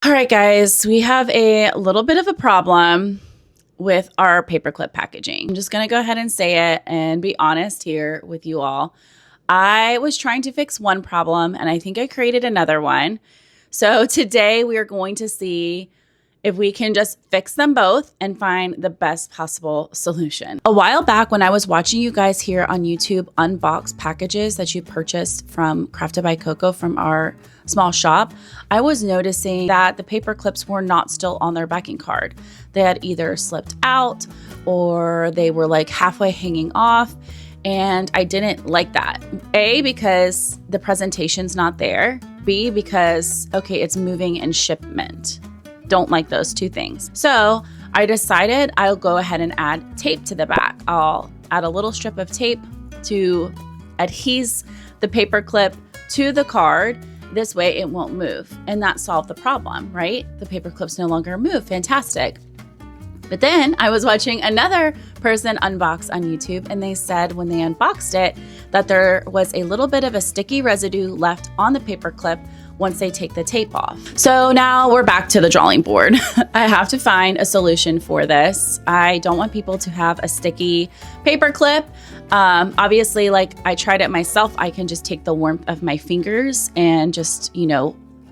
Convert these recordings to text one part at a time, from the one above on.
All right, guys, we have a little bit of a problem with our paperclip packaging. I'm just going to go ahead and say it and be honest here with you all. I was trying to fix one problem and I think I created another one. So today we are going to see if we can just fix them both and find the best possible solution. A while back when I was watching you guys here on YouTube unbox packages that you purchased from Crafted by Coco from our small shop, I was noticing that the paper clips were not still on their backing card. They had either slipped out or they were like halfway hanging off. And I didn't like that. A, because the presentation's not there. B, because, okay, it's moving in shipment. Don't like those two things. So I decided I'll go ahead and add tape to the back. I'll add a little strip of tape to adhese the paper clip to the card. This way it won't move. And that solved the problem, right? The paper clips no longer move. Fantastic. But then I was watching another person unbox on YouTube, and they said when they unboxed it that there was a little bit of a sticky residue left on the paper clip once they take the tape off. So now we're back to the drawing board. I have to find a solution for this. I don't want people to have a sticky paper clip. Obviously, like I tried it myself, I can just take the warmth of my fingers and just,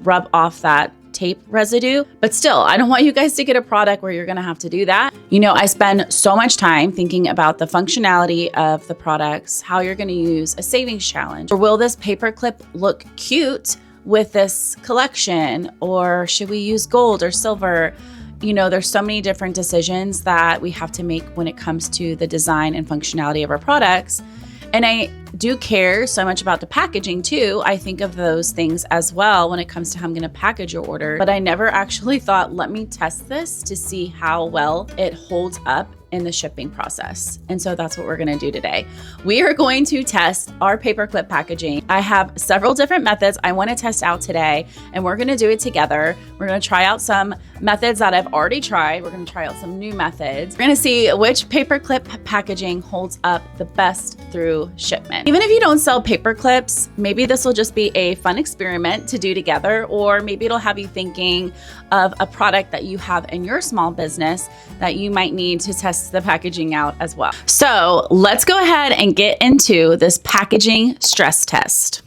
rub off that tape residue. But still, I don't want you guys to get a product where you're gonna have to do that. I spend so much time thinking about the functionality of the products, how you're gonna use a savings challenge, or will this paper clip look cute with this collection, or should we use gold or silver? There's so many different decisions that we have to make when it comes to the design and functionality of our products. And I do care so much about the packaging too. I think of those things as well when it comes to how I'm going to package your order. But I never actually thought, let me test this to see how well it holds up in the shipping process. And so that's what we're going to do today. We are going to test our paperclip packaging. I have several different methods I want to test out today, and we're going to do it together. We're going to try out some methods that I've already tried. We're going to try out some new methods. We're going to see which paperclip packaging holds up the best through shipment. Even if you don't sell paper clips, maybe this will just be a fun experiment to do together, or maybe it'll have you thinking of a product that you have in your small business that you might need to test the packaging out as well. So let's go ahead and get into this packaging stress test.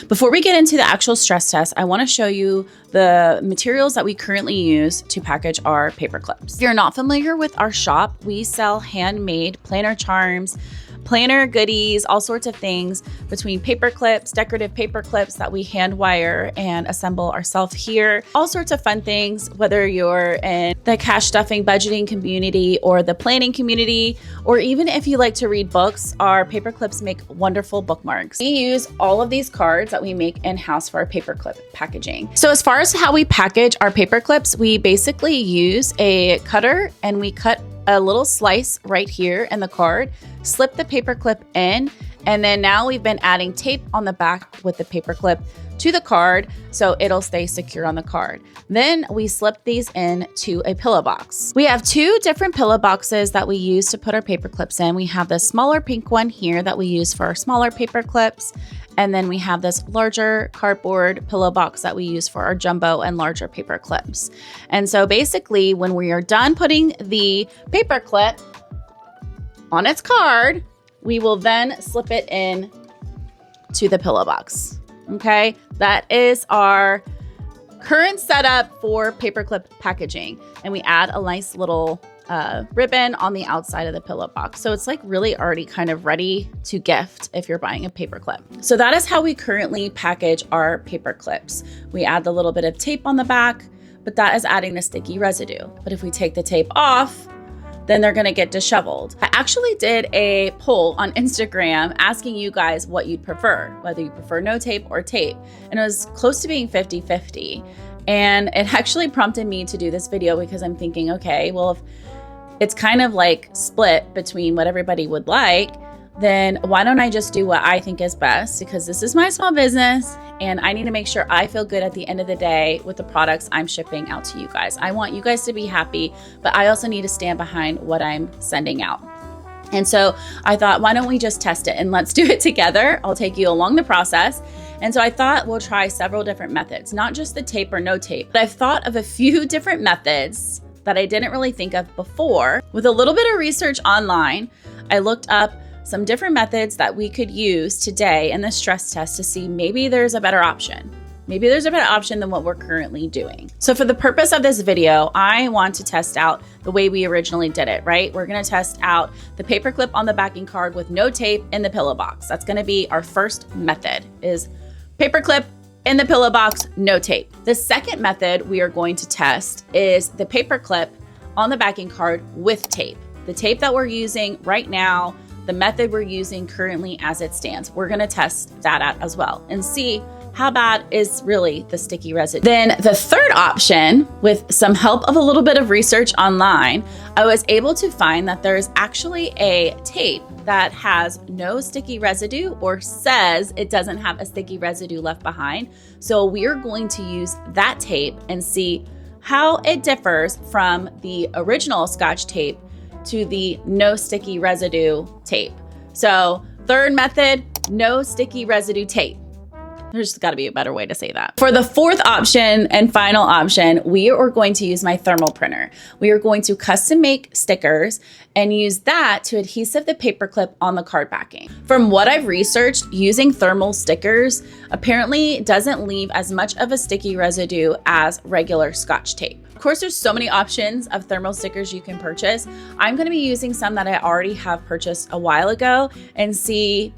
Before we get into the actual stress test, I want to show you the materials that we currently use to package our paper clips. If you're not familiar with our shop, we sell handmade planner charms, planner goodies, all sorts of things between paper clips, decorative paper clips that we hand wire and assemble ourselves here. All sorts of fun things, whether you're in the cash stuffing budgeting community or the planning community, or even if you like to read books, our paper clips make wonderful bookmarks. We use all of these cards that we make in-house for our paper clip packaging. So as far as how we package our paper clips, we basically use a cutter and we cut a little slice right here in the card, slip the paper clip in, and then now we've been adding tape on the back with the paper clip to the card so it'll stay secure on the card. Then we slip these into a pillow box. We have two different pillow boxes that we use to put our paper clips in. We have the smaller pink one here that we use for our smaller paper clips. And then we have this larger cardboard pillow box that we use for our jumbo and larger paper clips. And so basically when we are done putting the paper clip on its card, we will then slip it in to the pillow box. Okay, that is our current setup for paperclip packaging. And we add a nice little ribbon on the outside of the pillow box. So it's like really already kind of ready to gift if you're buying a paper clip. So that is how we currently package our paper clips. We add the little bit of tape on the back, but that is adding the sticky residue. But if we take the tape off, then they're gonna get disheveled. I actually did a poll on Instagram asking you guys what you'd prefer, whether you prefer no tape or tape. And it was close to being 50-50. And it actually prompted me to do this video because I'm thinking, okay, well, if it's kind of like split between what everybody would like, then why don't I just do what I think is best? Because this is my small business and I need to make sure I feel good at the end of the day with the products I'm shipping out to you guys. I want you guys to be happy, but I also need to stand behind what I'm sending out. And so I thought, why don't we just test it and let's do it together? I'll take you along the process And so I thought we'll try several different methods, not just the tape or no tape, but I've thought of a few different methods that I didn't really think of before. With a little bit of research online, I looked up some different methods that we could use today in the stress test to see maybe there's a better option. Maybe there's a better option than what we're currently doing. So for the purpose of this video, I want to test out the way we originally did it, right? We're gonna test out the paperclip on the backing card with no tape in the pillow box. That's gonna be our first method, is paperclip in the pillow box, no tape. The second method we are going to test is the paperclip on the backing card with tape. The tape that we're using right now, the method we're using currently as it stands. We're gonna test that out as well and see how bad is really the sticky residue. Then the third option, with some help of a little bit of research online, I was able to find that there's actually a tape that has no sticky residue or says it doesn't have a sticky residue left behind. So we're going to use that tape and see how it differs from the original Scotch tape to the no sticky residue tape. So third method, no sticky residue tape. There's got to be a better way to say that. For the fourth option and final option, we are going to use my thermal printer. We are going to custom make stickers and use that to adhesive the paperclip on the card backing. From what I've researched, using thermal stickers apparently doesn't leave as much of a sticky residue as regular Scotch tape. Of course, there's so many options of thermal stickers you can purchase. I'm going to be using some that I already have purchased a while ago and see,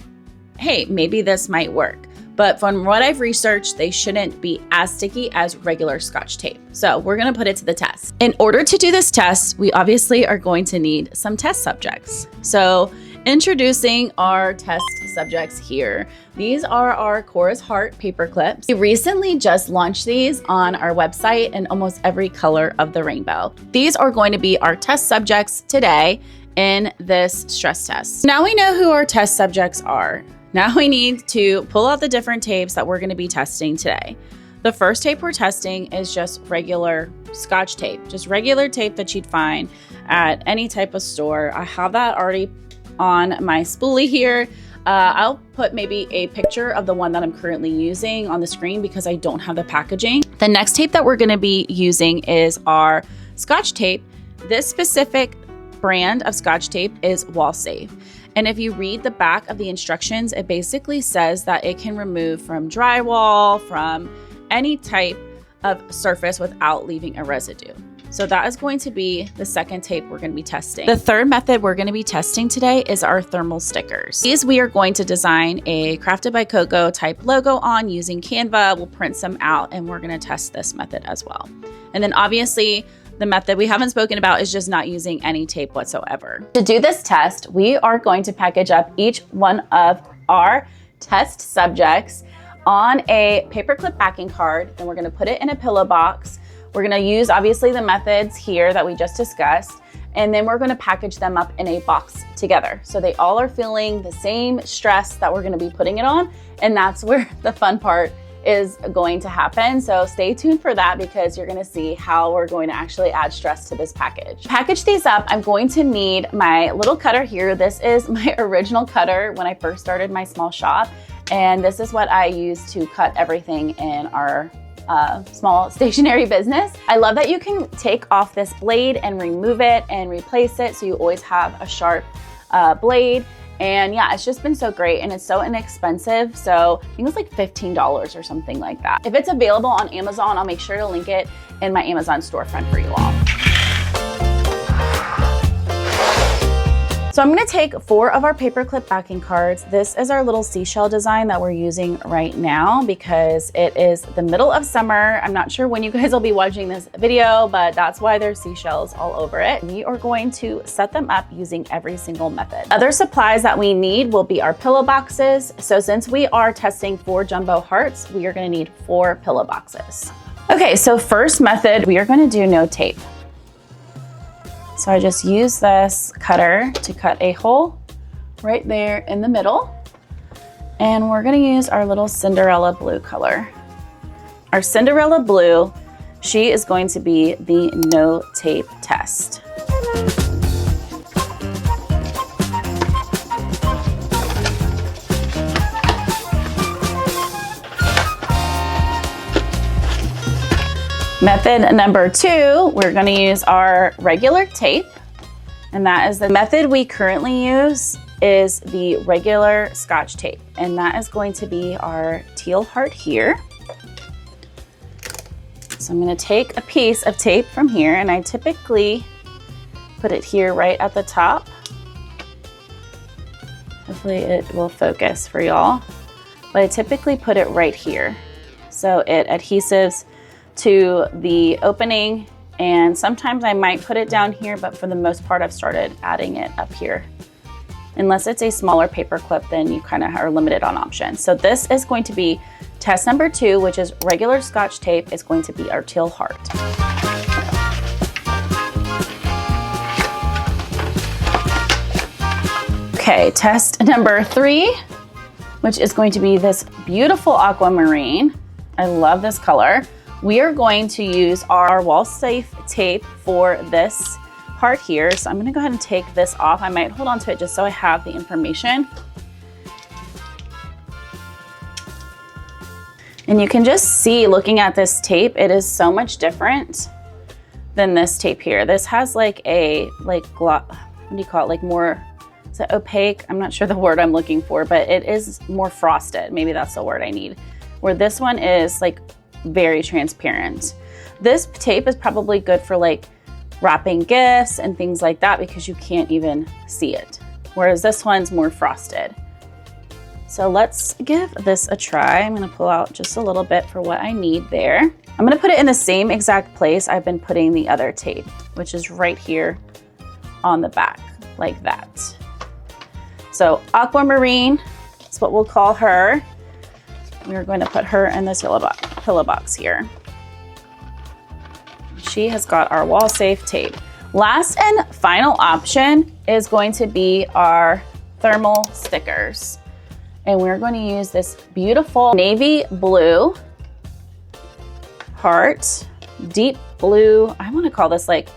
hey, maybe this might work. But from what I've researched, they shouldn't be as sticky as regular Scotch tape. So we're gonna put it to the test. In order to do this test, we obviously are going to need some test subjects. So introducing our test subjects here. These are our Chorus Heart paper clips. We recently just launched these on our website in almost every color of the rainbow. These are going to be our test subjects today in this stress test. Now we know who our test subjects are. Now we need to pull out the different tapes that we're going to be testing today. The first tape we're testing is just regular Scotch tape, just regular tape that you'd find at any type of store. I have that already on my spoolie here. I'll put maybe a picture of the one that I'm currently using on the screen because I don't have the packaging. The next tape that we're going to be using is our Scotch tape. This specific brand of Scotch tape is Wall Safe. And if you read the back of the instructions, it basically says that it can remove from drywall, from any type of surface without leaving a residue. So that is going to be the second tape we're going to be testing. The third method we're going to be testing today is our thermal stickers. These we are going to design a Crafted by Coco type logo on using Canva. We'll print some out and we're going to test this method as well. And then obviously, the method we haven't spoken about is just not using any tape whatsoever. To do this test, we are going to package up each one of our test subjects on a paperclip backing card, and we're going to put it in a pillow box. We're going to use obviously the methods here that we just discussed, and then we're going to package them up in a box together. So they all are feeling the same stress that we're going to be putting it on, and that's where the fun part is going to happen. So stay tuned for that because you're gonna see how we're going to actually add stress to this package. To package these up, I'm going to need my little cutter here. This is my original cutter when I first started my small shop. And this is what I use to cut everything in our small stationery business. I love that you can take off this blade and remove it and replace it so you always have a sharp blade. And yeah, it's just been so great and it's so inexpensive. So I think it's like $15 or something like that. If it's available on Amazon, I'll make sure to link it in my Amazon storefront for you all. So I'm gonna take 4 of our paperclip backing cards. This is our little seashell design that we're using right now because it is the middle of summer. I'm not sure when you guys will be watching this video, but that's why there's seashells all over it. We are going to set them up using every single method. Other supplies that we need will be our pillow boxes. So since we are testing 4 jumbo hearts, we are gonna need 4 pillow boxes. Okay, so first method, we are gonna do no tape. So I just use this cutter to cut a hole right there in the middle. And we're gonna use our little Cinderella blue color. Our Cinderella blue, she is going to be the no tape test. Method number 2, we're going to use our regular tape. And that is the method we currently use is the regular Scotch tape. And that is going to be our teal heart here. So I'm going to take a piece of tape from here, and I typically put it here right at the top. Hopefully it will focus for y'all. But I typically put it right here. So it adhesives to the opening, and sometimes I might put it down here, but for the most part I've started adding it up here. Unless it's a smaller paper clip, then you kind of are limited on options. So this is going to be test number 2, which is regular Scotch tape. Is going to be our teal heart. Okay, test number 3, which is going to be this beautiful aquamarine. I love this color. We are going to use our wall safe tape for this heart here. So I'm gonna go ahead and take this off. I might hold on to it just so I have the information. And you can just see, looking at this tape, it is so much different than this tape here. This has like a, what do you call it? Like more, is it opaque? I'm not sure the word I'm looking for, but it is more frosted. Maybe that's the word I need. Where this one is like very transparent. This tape is probably good for like wrapping gifts and things like that because you can't even see it. Whereas this one's more frosted. So let's give this a try. I'm gonna pull out just a little bit for what I need there. I'm gonna put it in the same exact place I've been putting the other tape, which is right here on the back, like that. So aquamarine is what we'll call her. We're going to put her in this pillow box here. She has got our wall safe tape. Last and final option is going to be our thermal stickers. And we're going to use this beautiful navy blue heart, deep blue. I want to call this like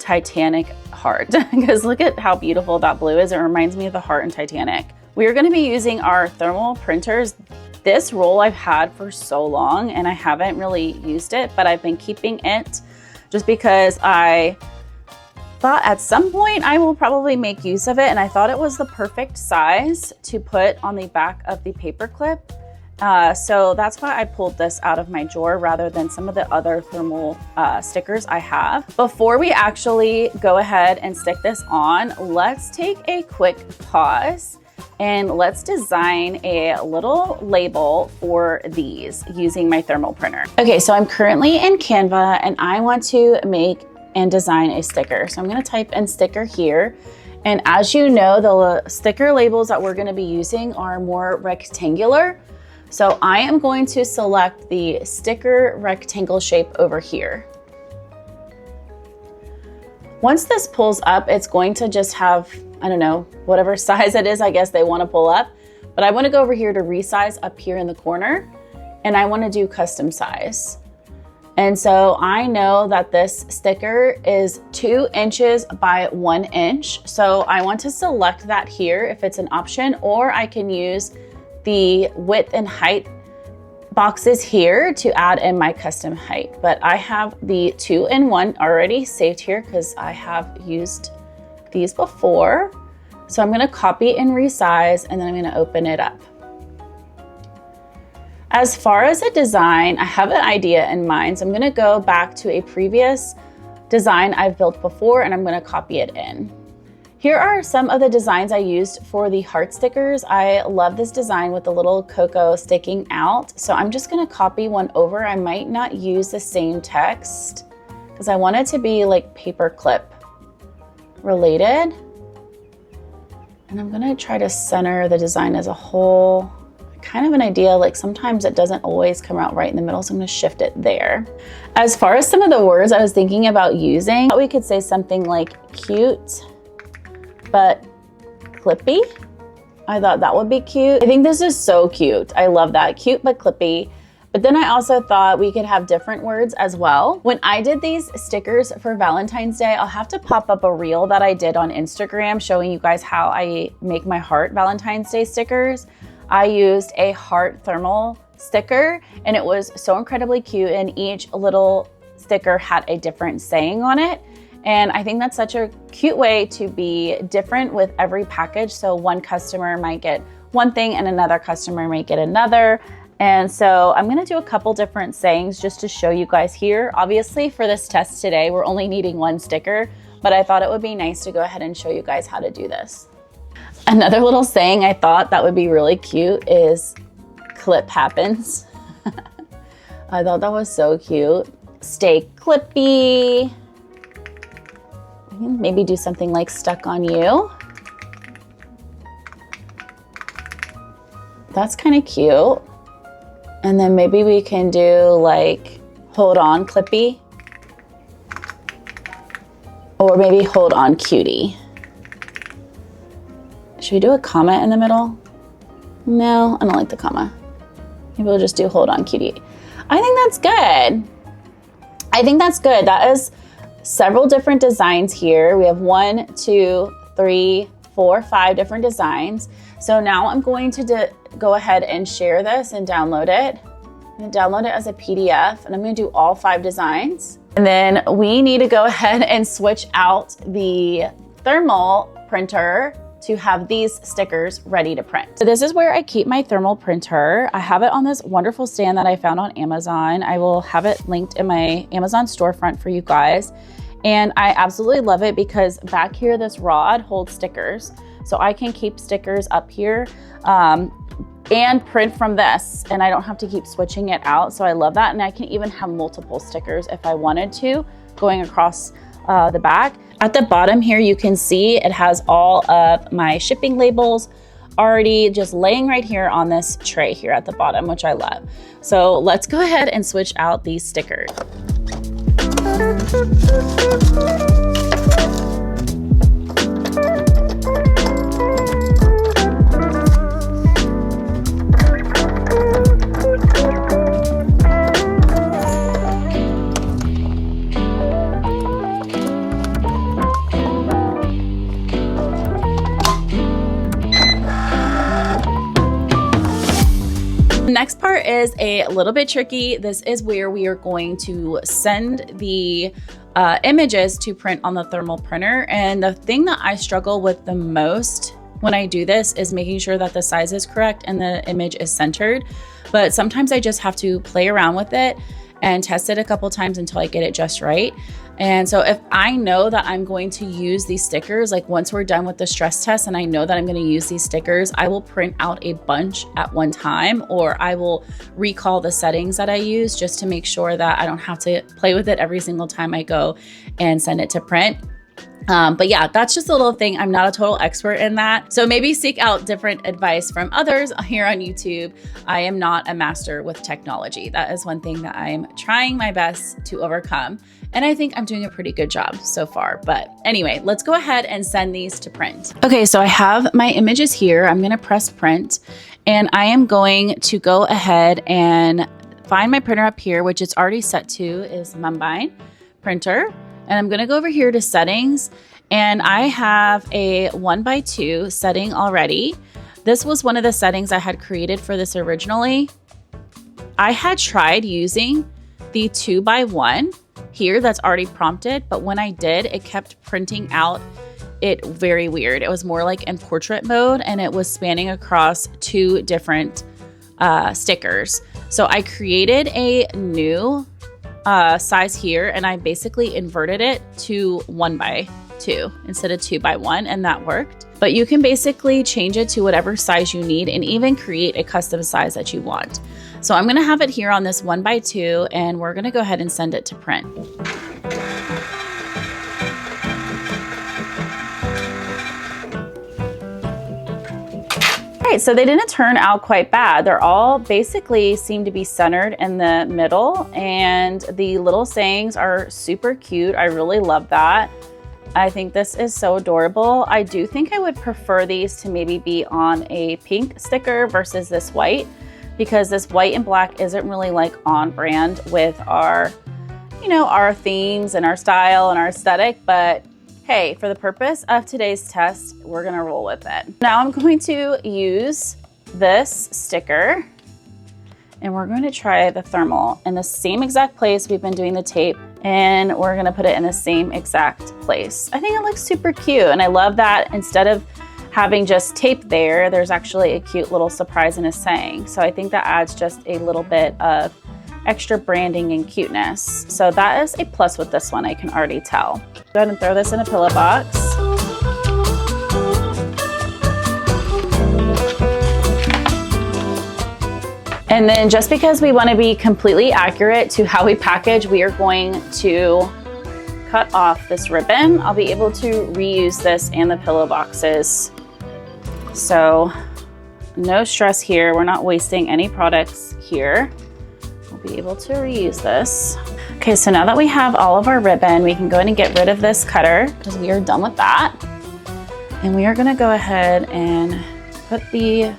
Titanic heart because look at how beautiful that blue is. It reminds me of the heart in Titanic. We are going to be using our thermal printers. This roll I've had for so long and I haven't really used it, but I've been keeping it just because I thought at some point I will probably make use of it, and I thought it was the perfect size to put on the back of the paper clip. So that's why I pulled this out of my drawer rather than some of the other thermal stickers I have. Before we actually go ahead and stick this on, let's take a quick pause and let's design a little label for these using my thermal printer. Okay, so I'm currently in Canva and I want to make and design a sticker. So I'm gonna type in sticker here. And as you know, the sticker labels that we're gonna be using are more rectangular. So I am going to select the sticker rectangle shape over here. Once this pulls up, it's going to just have, I don't know, whatever size it is, I guess they want to pull up. But I want to go over here to resize up here in the corner, and I want to do custom size. And so I know that this sticker is 2 inches by 1 inch. So I want to select that here if it's an option, or I can use the width and height boxes here to add in my custom height. But I have the 2-in-1 already saved here because I have used these before. So I'm gonna copy and resize, and then I'm gonna open it up. As far as a design, I have an idea in mind. So I'm gonna go back to a previous design I've built before, and I'm gonna copy it in. Here are some of the designs I used for the heart stickers. I love this design with the little cocoa sticking out. So I'm just gonna copy one over. I might not use the same text because I want it to be like paper clip related. And I'm gonna try to center the design as a whole. Kind of an idea, like sometimes it doesn't always come out right in the middle, so I'm gonna shift it there. As far as some of the words I was thinking about using, we could say something like cute, but clippy. I thought that would be cute. I think this is so cute. I love that, cute but clippy. But then I also thought we could have different words as well. When I did these stickers for Valentine's Day, I'll have to pop up a reel that I did on Instagram showing you guys how I make my heart Valentine's Day stickers. I used a heart thermal sticker and it was so incredibly cute, and each little sticker had a different saying on it. And I think that's such a cute way to be different with every package. So one customer might get one thing and another customer might get another. And so I'm gonna do a couple different sayings just to show you guys here. Obviously for this test today, we're only needing one sticker, but I thought it would be nice to go ahead and show you guys how to do this. Another little saying I thought that would be really cute is clip happens. I thought that was so cute. Stay clippy. Maybe do something like stuck on you. That's kind of cute. And then maybe we can do like hold on clippy. Or maybe hold on cutie. Should we do a comma in the middle? No, I don't like the comma. Maybe we'll just do hold on cutie. I think that's good. I think that's good. That is several different designs here. We have 1, 2, 3, 4, 5 different designs. So now I'm going to go ahead and share this and download it. I'm going to download it as a PDF and I'm going to do all 5 designs. And then we need to go ahead and switch out the thermal printer to have these stickers ready to print. So this is where I keep my thermal printer. I have it on this wonderful stand that I found on Amazon. I will have it linked in my Amazon storefront for you guys. And I absolutely love it because back here, this rod holds stickers. So I can keep stickers up here and print from this, and I don't have to keep switching it out. So I love that. And I can even have multiple stickers if I wanted to going across the back. At the bottom here, you can see it has all of my shipping labels already just laying right here on this tray here at the bottom, which I love. So let's go ahead and switch out these stickers. Next part is a little bit tricky. This is where we are going to send the images to print on the thermal printer. And the thing that I struggle with the most when I do this is making sure that the size is correct and the image is centered. But sometimes I just have to play around with it and test it a couple times until I get it just right. And so if I know that I'm going to use these stickers, like once we're done with the stress test and I know that I'm going to use these stickers, I will print out a bunch at one time, or I will recall the settings that I use just to make sure that I don't have to play with it every single time I go and send it to print. But yeah, that's just a little thing. I'm not a total expert in that. So maybe seek out different advice from others here on YouTube. I am not a master with technology. That is one thing that I'm trying my best to overcome. And I think I'm doing a pretty good job so far. But anyway, let's go ahead and send these to print. Okay, so I have my images here. I'm gonna press print and I am going to go ahead and find my printer up here, which it's already set to is Mumbine printer. And I'm gonna go over here to settings and I have a 1x2 setting already. This was one of the settings I had created for this originally. I had tried using the 2x1 here that's already prompted, but when I did, it kept printing out it very weird. It was more like in portrait mode and it was spanning across 2 different stickers. So I created a new size here and I basically inverted it to 1x2 instead of 2x1 and that worked. But you can basically change it to whatever size you need and even create a custom size that you want. So I'm gonna have it here on this 1x2 and we're gonna go ahead and send it to print. All right, so they didn't turn out quite bad. They're all basically seem to be centered in the middle and the little sayings are super cute. I really love that. I think this is so adorable. I do think I would prefer these to maybe be on a pink sticker versus this white, because this white and black isn't really like on brand with our, you know, our themes and our style and our aesthetic, but hey, for the purpose of today's test, we're gonna roll with it. Now I'm going to use this sticker and we're going to try the thermal in the same exact place we've been doing the tape And we're gonna put it in the same exact place. I think it looks super cute. And I love that instead of having just tape there, there's actually a cute little surprise and a saying. So I think that adds just a little bit of extra branding and cuteness. So that is a plus with this one, I can already tell. Go ahead and throw this in a pillow box. And then just because we want to be completely accurate to how we package, we are going to cut off this ribbon. I'll be able to reuse this and the pillow boxes. So no stress here. We're not wasting any products here. We'll be able to reuse this. Okay, so now that we have all of our ribbon, we can go ahead and get rid of this cutter because we are done with that. And we are gonna go ahead and put the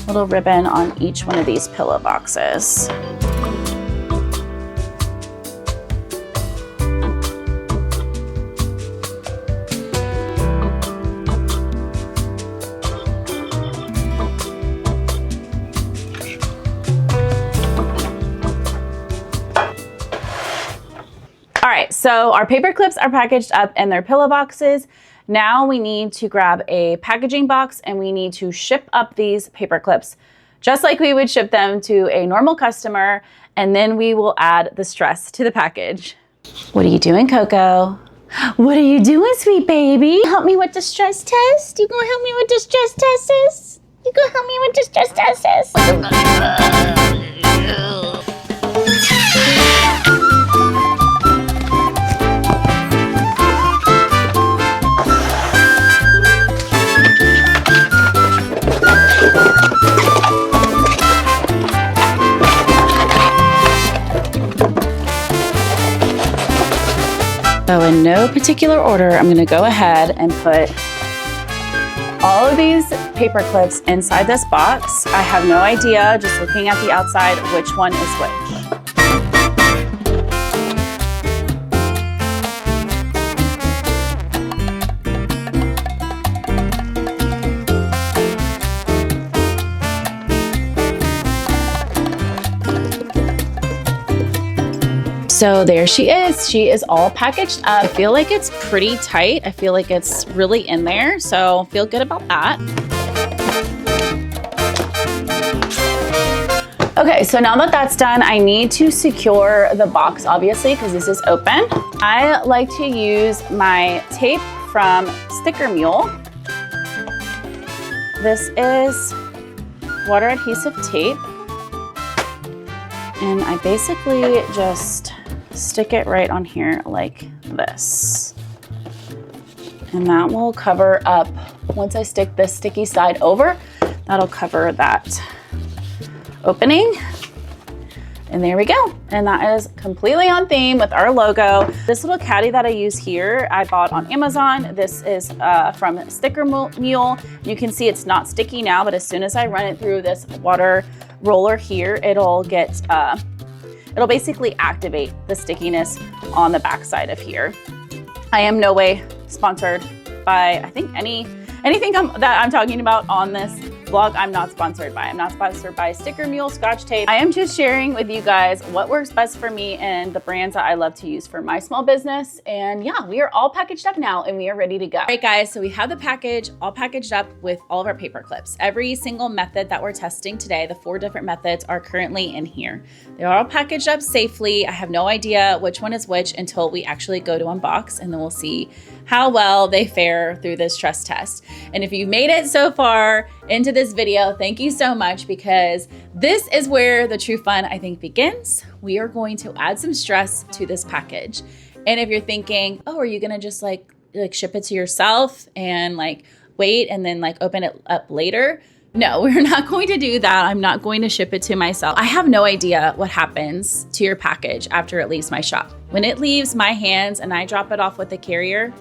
little ribbon on each one of these pillow boxes. All right, so our paper clips are packaged up in their pillow boxes. Now we need to grab a packaging box and we need to ship up these paper clips just like we would ship them to a normal customer, and then we will add the stress to the package. What are you doing, Coco? What are you doing, sweet baby? Help me with the stress test? You gonna help me with the stress test? You gonna help me with the stress test? So in no particular order, I'm gonna go ahead and put all of these paper clips inside this box. I have no idea, just looking at the outside, which one is which. So there she is. She is all packaged up. I feel like it's pretty tight. I feel like it's really in there. So feel good about that. Okay, so now that that's done, I need to secure the box, obviously, because this is open. I like to use my tape from Sticker Mule. This is water adhesive tape. And I basically just stick it right on here like this. And that will cover up, once I stick this sticky side over, that'll cover that opening. And there we go. And that is completely on theme with our logo. This little caddy that I use here, I bought on Amazon. This is from Sticker Mule. You can see it's not sticky now, but as soon as I run it through this water roller here, it'll get, it'll basically activate the stickiness on the backside of here. I am no way sponsored by, I think anything that I'm talking about on this vlog, I'm not sponsored by. I'm not sponsored by Sticker Mule Scotch Tape. I am just sharing with you guys what works best for me and the brands that I love to use for my small business. And yeah, we are all packaged up now and we are ready to go. All right, guys, so we have the package all packaged up with all of our paper clips. Every single method that we're testing today, the 4 different methods, are currently in here. They're all packaged up safely. I have no idea which one is which until we actually go to unbox, and then we'll see how well they fare through this stress test. And if you've made it so far into this video, thank you so much, because this is where the true fun, I think, begins. We are going to add some stress to this package. And if you're thinking, oh, are you gonna just like ship it to yourself and like wait and then like open it up later? No, we're not going to do that. I'm not going to ship it to myself. I have no idea what happens to your package after it leaves my shop. When it leaves my hands and I drop it off with the carrier,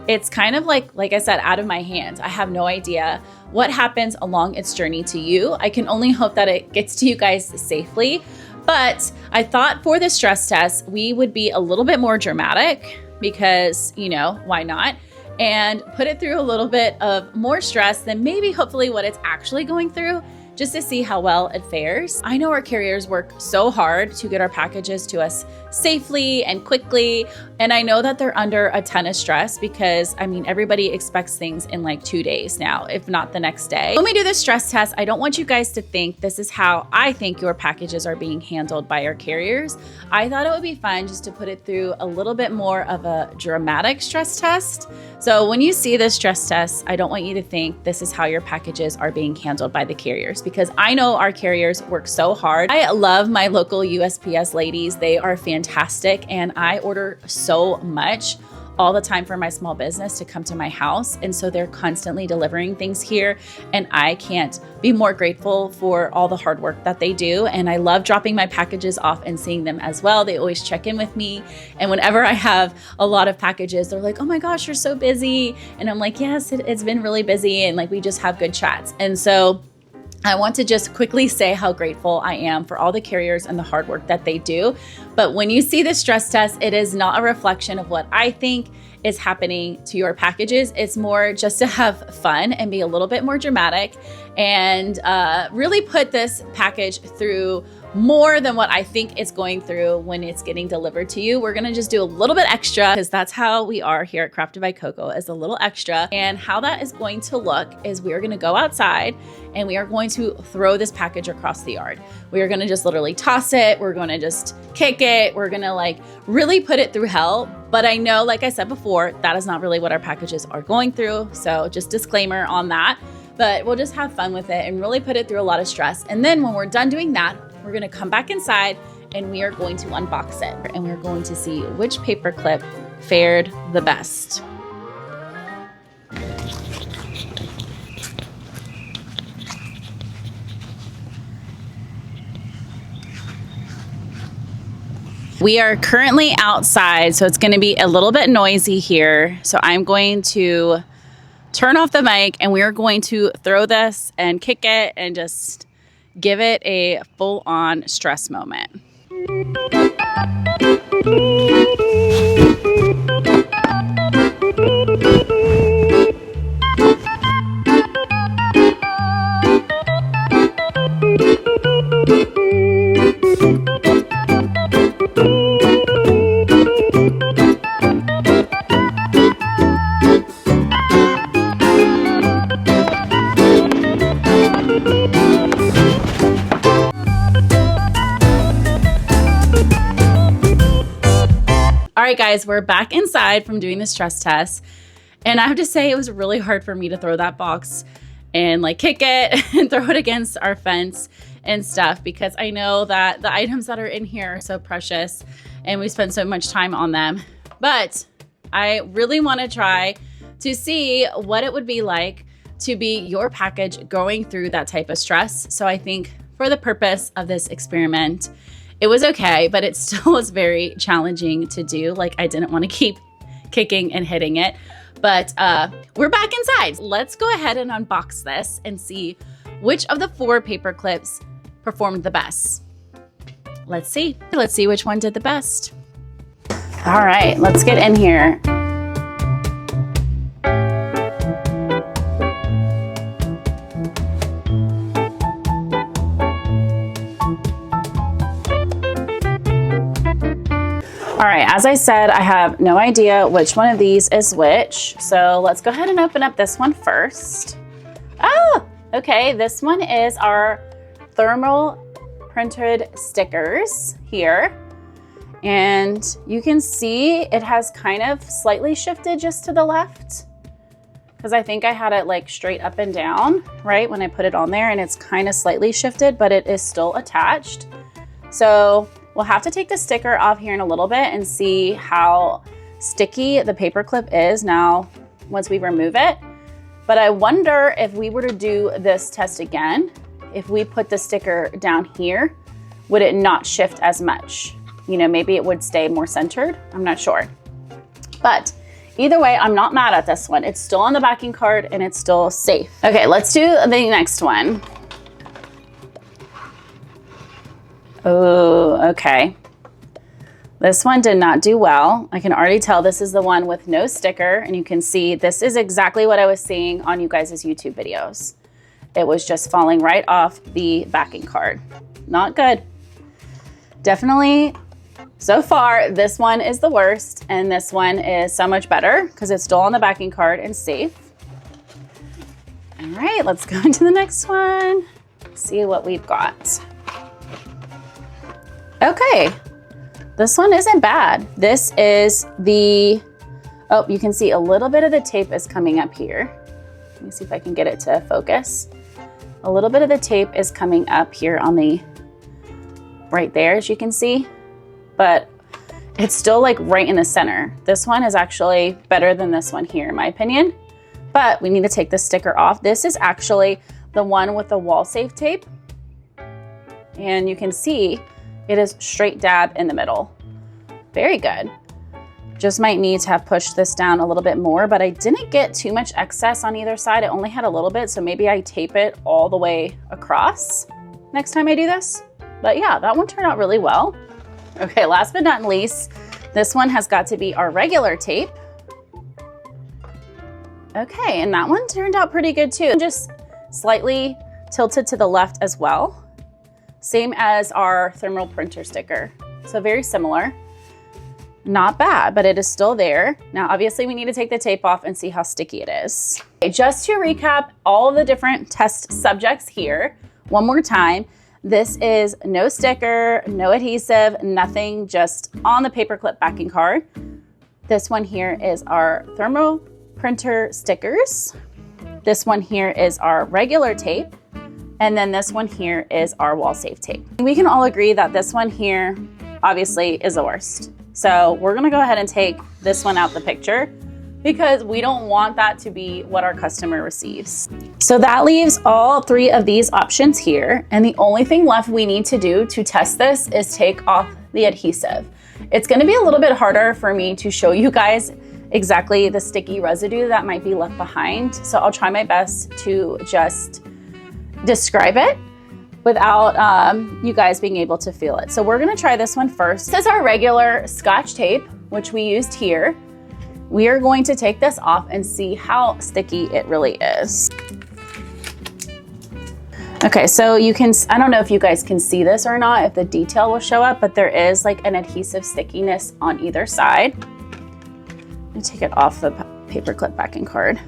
it's kind of like I said, out of my hands. I have no idea what happens along its journey to you. I can only hope that it gets to you guys safely. But I thought for the stress test, we would be a little bit more dramatic because, you know, why not? And put it through a little bit of more stress than maybe hopefully what it's actually going through, just to see how well it fares. I know our carriers work so hard to get our packages to us safely and quickly. And I know that they're under a ton of stress because, I mean, everybody expects things in like 2 days now, if not the next day. When we do the stress test, I don't want you guys to think this is how I think your packages are being handled by our carriers. I thought it would be fun just to put it through a little bit more of a dramatic stress test. So when you see this stress test, I don't want you to think this is how your packages are being handled by the carriers, because I know our carriers work so hard. I love my local USPS ladies. They are fantastic, and I order so much all the time for my small business to come to my house. And so they're constantly delivering things here, and I can't be more grateful for all the hard work that they do. And I love dropping my packages off and seeing them as well. They always check in with me. And whenever I have a lot of packages, they're like, oh my gosh, you're so busy. And I'm like, yes, it's been really busy. And like, we just have good chats. And so I want to just quickly say how grateful I am for all the carriers and the hard work that they do. But when you see the stress test, it is not a reflection of what I think is happening to your packages. It's more just to have fun and be a little bit more dramatic and really put this package through more than what I think it's going through when it's getting delivered to you. We're gonna just do a little bit extra because that's how we are here at Crafted by Coco, is a little extra. And how that is going to look is we are gonna go outside and we are going to throw this package across the yard. We are gonna just literally toss it. We're gonna just kick it. We're gonna like really put it through hell. But I know, like I said before, that is not really what our packages are going through. So just disclaimer on that. But we'll just have fun with it and really put it through a lot of stress. And then when we're done doing that, we're gonna come back inside and we are going to unbox it. And we're going to see which paperclip fared the best. We are currently outside, so it's gonna be a little bit noisy here. So I'm going to turn off the mic and we are going to throw this and kick it and just give it a full-on stress moment. All right, guys, we're back inside from doing the stress test. And I have to say, it was really hard for me to throw that box and like kick it and throw it against our fence and stuff, because I know that the items that are in here are so precious and we spend so much time on them. But I really want to try to see what it would be like to be your package going through that type of stress. So I think for the purpose of this experiment, it was okay, but it still was very challenging to do. Like, I didn't want to keep kicking and hitting it, but we're back inside. Let's go ahead and unbox this and see which of the 4 paper clips performed the best. Let's see which one did the best. All right, let's get in here. All right, as I said, I have no idea which one of these is which. So let's go ahead and open up this one first. Oh, okay, this one is our thermal printed stickers here. And you can see it has kind of slightly shifted just to the left, because I think I had it like straight up and down, right, when I put it on there, and it's kind of slightly shifted, but it is still attached. So we'll have to take the sticker off here in a little bit and see how sticky the paper clip is now once we remove it. But I wonder if we were to do this test again, if we put the sticker down here, would it not shift as much? You know, maybe it would stay more centered. I'm not sure. But either way, I'm not mad at this one. It's still on the backing card and it's still safe. Okay, let's do the next one. Oh, okay. This one did not do well. I can already tell this is the one with no sticker, and you can see this is exactly what I was seeing on you guys' YouTube videos. it was just falling right off the backing card. Not good. Definitely, so far, this one is the worst, and this one is so much better because it's still on the backing card and safe. All right, let's go into the next one. See what we've got. Okay, this one isn't bad. This is the, oh, you can see a little bit of the tape is coming up here. Let me see if I can get it to focus. A little bit of the tape is coming up here on the, right there, as you can see, but it's still like right in the center. This one is actually better than this one here, in my opinion, but we need to take the sticker off. This is actually the one with the wall safe tape, and you can see it is straight dab in the middle. Very good. Just might need to have pushed this down a little bit more, but I didn't get too much excess on either side. I only had a little bit, so maybe I tape it all the way across next time I do this. But yeah, that one turned out really well. Okay, last but not least, this one has got to be our regular tape. Okay, and that one turned out pretty good too. Just slightly tilted to the left as well. Same as our thermal printer sticker. So very similar. Not bad, but it is still there. Now, obviously we need to take the tape off and see how sticky it is. Okay, just to recap all of the different test subjects here, one more time. This is no sticker, no adhesive, nothing, just on the paperclip backing card. This one here is our thermal printer stickers. This one here is our regular tape. And then this one here is our wall safe tape. We can all agree that this one here obviously is the worst. So we're gonna go ahead and take this one out the picture because we don't want that to be what our customer receives. So that leaves all three of these options here. And the only thing left we need to do to test this is take off the adhesive. It's gonna be a little bit harder for me to show you guys exactly the sticky residue that might be left behind. So I'll try my best to just describe it without you guys being able to feel it. So we're gonna try this one first. This is our regular Scotch tape, which we used here. We are going to take this off and see how sticky it really is. Okay, so you can, I don't know if you guys can see this or not, if the detail will show up, but there is like an adhesive stickiness on either side. Let me take it off the paperclip backing card.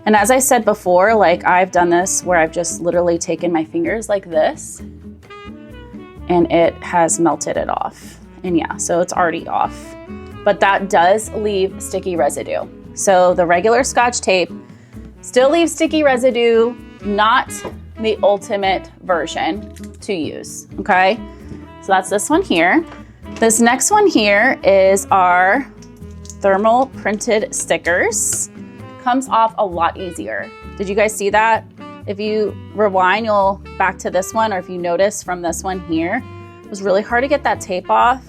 And as I said before, like I've done this where I've just literally taken my fingers like this and it has melted it off. And yeah, so it's already off. But that does leave sticky residue. So the regular Scotch tape still leaves sticky residue, not the ultimate version to use, okay? So that's this one here. This next one here is our thermal printed stickers. Comes off a lot easier. Did you guys see that? If you rewind, you'll back to this one, or if you notice from this one here, it was really hard to get that tape off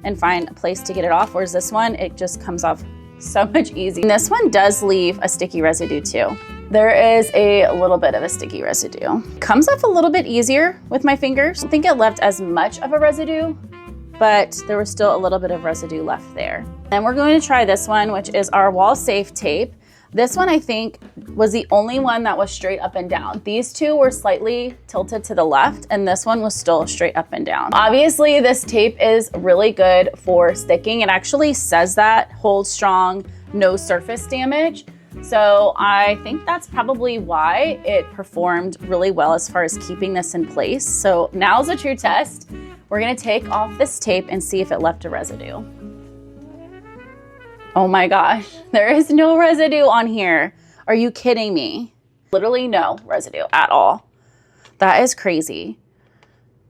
and find a place to get it off, whereas this one, it just comes off so much easier. And this one does leave a sticky residue too. There is a little bit of a sticky residue. Comes off a little bit easier with my fingers. I don't think it left as much of a residue, but there was still a little bit of residue left there. And we're going to try this one, which is our wall safe tape. This one, I think, was the only one that was straight up and down. These two were slightly tilted to the left, and this one was still straight up and down. Obviously, this tape is really good for sticking. It actually says that, hold strong, no surface damage. So I think that's probably why it performed really well as far as keeping this in place. So now's a true test. We're gonna take off this tape and see if it left a residue. Oh my gosh, there is no residue on here. Are you kidding me? Literally no residue at all. That is crazy.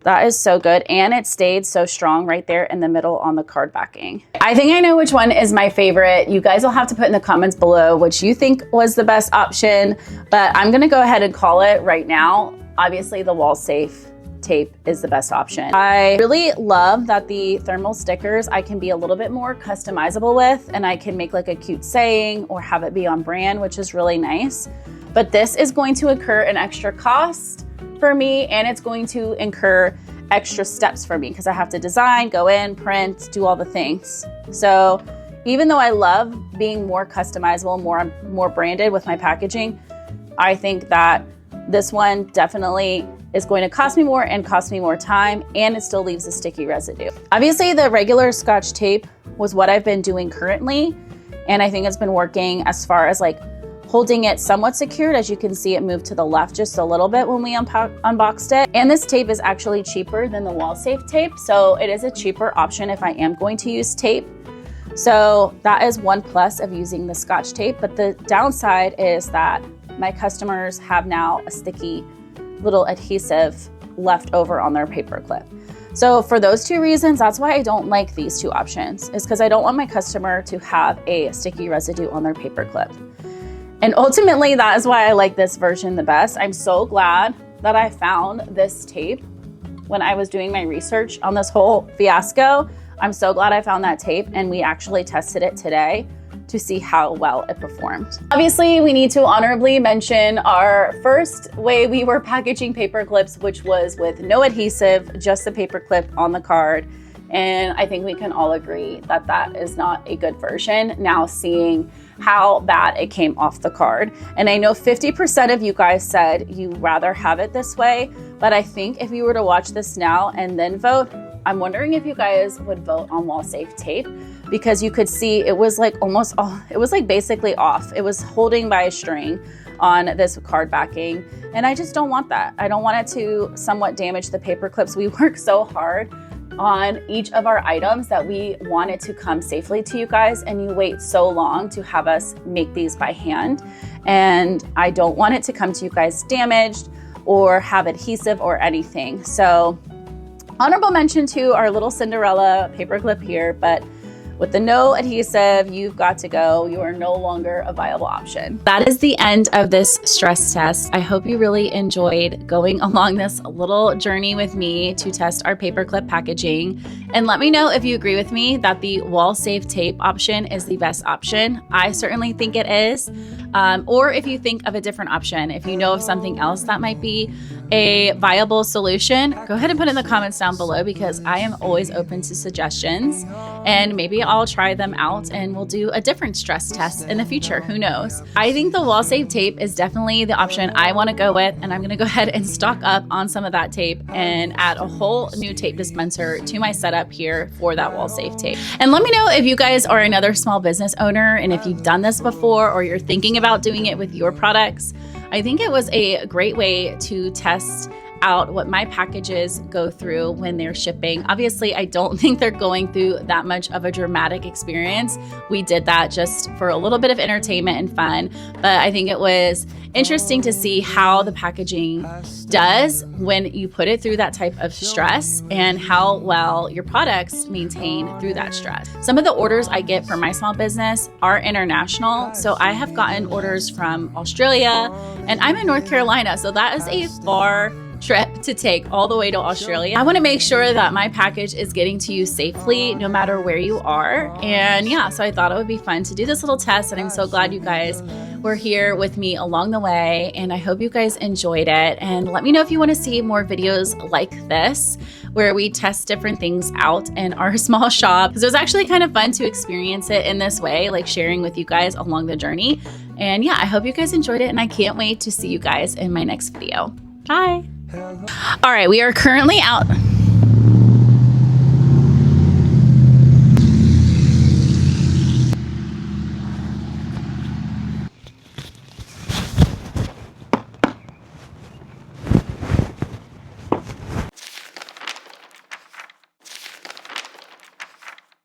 That is so good. And it stayed so strong right there in the middle on the card backing. I think I know which one is my favorite. You guys will have to put in the comments below which you think was the best option, but I'm gonna go ahead and call it right now. Obviously the wall safe tape is the best option. I really love that the thermal stickers I can be a little bit more customizable with, and I can make like a cute saying or have it be on brand, which is really nice. But this is going to incur an extra cost for me, and it's going to incur extra steps for me because I have to design, go in, print, do all the things. So even though I love being more customizable, more branded with my packaging, I think that This one definitely is going to cost me more and cost me more time, and it still leaves a sticky residue. Obviously, the regular Scotch tape was what I've been doing currently, and I think it's been working as far as like holding it somewhat secured. As you can see, it moved to the left just a little bit when we unboxed it. And this tape is actually cheaper than the wall safe tape, so it is a cheaper option if I am going to use tape. So that is one plus of using the Scotch tape, but the downside is that my customers have now a sticky little adhesive left over on their paper clip. So for those two reasons, that's why I don't like these two options, is because I don't want my customer to have a sticky residue on their paper clip. And ultimately, that is why I like this version the best. I'm so glad that I found this tape when I was doing my research on this whole fiasco. I'm so glad I found that tape, and we actually tested it today to see how well it performed. Obviously, we need to honorably mention our first way we were packaging paper clips, which was with no adhesive, just the paper clip on the card. And I think we can all agree that that is not a good version, now seeing how bad it came off the card. And I know 50% of you guys said you'd rather have it this way, but I think if you were to watch this now and then vote, I'm wondering if you guys would vote on wall safe tape, because you could see it was like almost all, it was like basically off. It was holding by a string on this card backing. And I just don't want that. I don't want it to somewhat damage the paper clips. We work so hard on each of our items that we want it to come safely to you guys, and you wait so long to have us make these by hand. And I don't want it to come to you guys damaged or have adhesive or anything. So honorable mention to our little Cinderella paper clip here, but with the no adhesive, you've got to go. You are no longer a viable option. That is the end of this stress test. I hope you really enjoyed going along this little journey with me to test our paperclip packaging. And let me know if you agree with me that the wall safe tape option is the best option. I certainly think it is. Or if you think of a different option, if you know of something else that might be a viable solution, go ahead and put in the comments down below, because I am always open to suggestions, and maybe I'll try them out and we'll do a different stress test in the future. Who knows? I think the wall safe tape is definitely the option I want to go with, and I'm going to go ahead and stock up on some of that tape and add a whole new tape dispenser to my setup here for that wall safe tape. And let me know if you guys are another small business owner and if you've done this before or you're thinking about doing it with your products. I think it was a great way to test out what my packages go through when they're shipping. Obviously, I don't think they're going through that much of a dramatic experience. We did that just for a little bit of entertainment and fun, but I think it was interesting to see how the packaging does when you put it through that type of stress and how well your products maintain through that stress. Some of the orders I get for my small business are international. So I have gotten orders from Australia, and I'm in North Carolina. So that is a far trip to take all the way to Australia. I want to make sure that my package is getting to you safely no matter where you are. And yeah, so I thought it would be fun to do this little test, and I'm so glad you guys were here with me along the way, and I hope you guys enjoyed it. And let me know if you want to see more videos like this where we test different things out in our small shop, because it was actually kind of fun to experience it in this way, like sharing with you guys along the journey. And yeah, I hope you guys enjoyed it, and I can't wait to see you guys in my next video. Bye. All right, we are currently out.